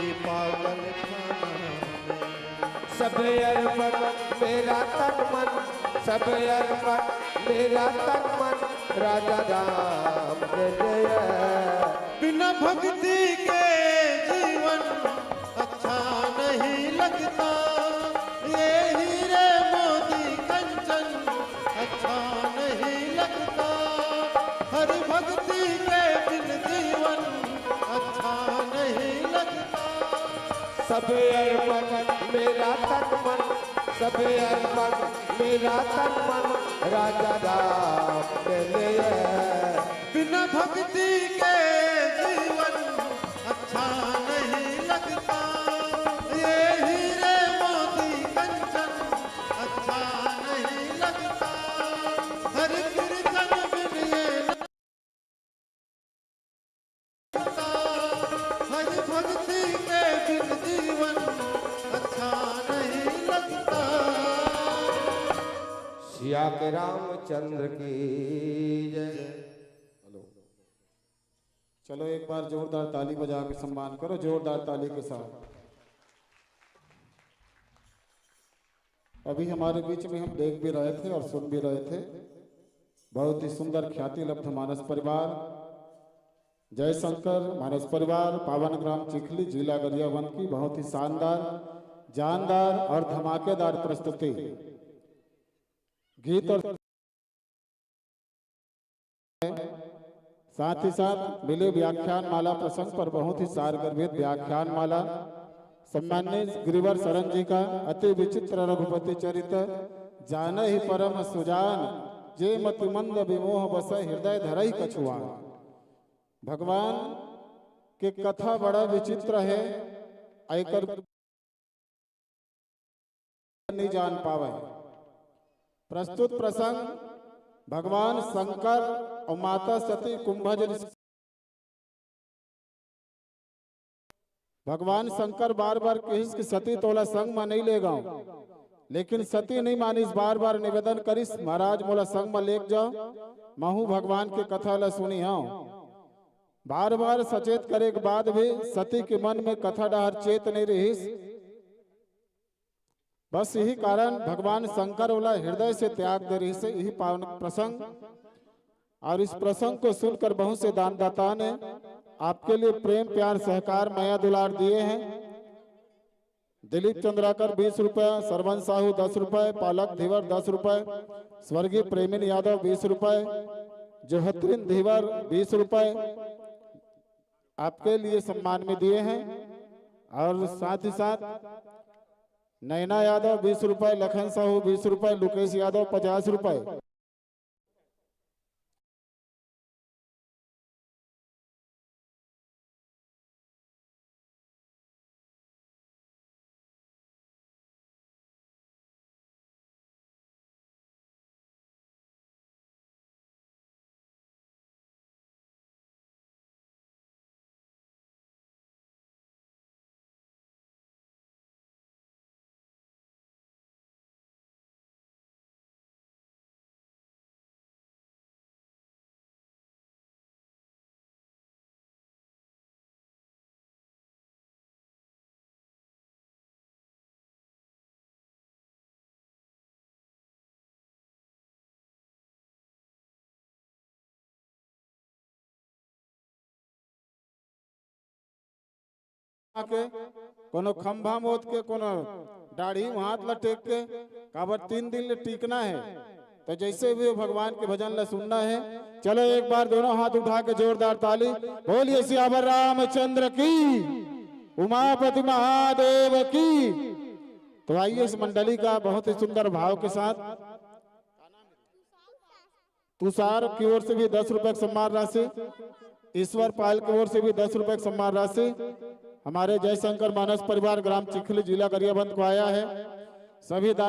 ये पागल खाना में। सब अर्पण मेरा तन मन, सब अर्पण मेरा तन मन, राजा राम जय जय। बिना भक्ति के जीवन अच्छा नहीं लगता, ये हीरे मोती कंचन अच्छा नहीं लगता। हरि भक्ति के बिन जीवन अच्छा नहीं लगता। सब अर्पण मेरा तन मन, सब अर्पण मेरा तन मन, राजा राम जय जय। बिना भक्ति के जीवन अच्छा नहीं लगता, ये हीरे मोती कंचन अच्छा नहीं लगता। हरि कीर्तन बिन ये नहीं लगता, हरि भक्ति के बिन जीवन अच्छा नहीं लगता। सिया के रामचंद्र की जय। चलो एक बार जोरदार ताली बजा के सम्मान करो, जोरदार ताली के साथ। अभी हमारे बीच में हम देख भी रहे थे और सुन भी रहे थे, बहुत ही सुंदर ख्याति लब्ध मानस परिवार जयशंकर मानस परिवार पावन ग्राम चिखली जिला गरियाबंद की बहुत ही शानदार, जानदार और धमाकेदार प्रस्तुति। गीत और साथ ही साथ मिले व्याख्यान माला प्रसंग पर बहुत ही सारगर्भित व्याख्यान माला सम्मानित गिरिवर शरण जी का अति विचित्र रघुपति चरित जान ही परम सुजान, जे मति मंद विमोह बस हृदय धरई कछुआन। भगवान के कथा बड़ा विचित्र है, आयकर नहीं जान पावे। प्रस्तुत प्रसंग भगवान शंकर और माता सती कुंभज। भगवान शंकर बार बार कहिस कि सती तोला संग में नहीं ले गाऊं, लेकिन सती नहीं मानिस। बार बार निवेदन करिस महाराज मोला संग में लेके जाओ, महू भगवान के कथा ला सुनी हाँ। बार बार सचेत करे के बाद भी सती के मन में कथा डहर चेत नहीं रहीस। बस यही कारण भगवान शंकर वाला हृदय से त्याग दे रही से यही पावन प्रसंग। और इस प्रसंग को सुनकर बहुत से दानदाता ने आपके लिए प्रेम प्यार सहकार माया दुलार दिए हैं। दिलीप चंद्राकर 20 रुपए, सरवन साहू 10 रुपए, पालक धीवर 10 रुपए, स्वर्गीय प्रेमिन यादव 20 रुपए, जोहत्रिन धीवर 20 रुपए आपके लिए सम्मान में दिए हैं। और साथ ही साथ नैना यादव 20 रुपए, लखन साहू 20 रुपए, लुकेश यादव 50 रुपए। के कोनो खंभा मोद के कोनो दाढ़ी हाथ लटेक के काबर 3 दिन ले टीकना है। तो जैसे भी भगवान के भजन ला सुनना है, चलो एक बार दोनों हाथ उठा के जोरदार ताली बोलिए सियावर रामचंद्र की, उमापति महादेव की। तो आइए इस मंडली का बहुत ही सुंदर भाव के साथ तुषार की ओर से भी 10 रुपए सम्मान राशि, ईश्वर पाल की ओर से भी 10 रुपए सम्मान राशि हमारे जयशंकर मानस परिवार ग्राम चिखली जिला गरियाबंद को आया है। सभी दान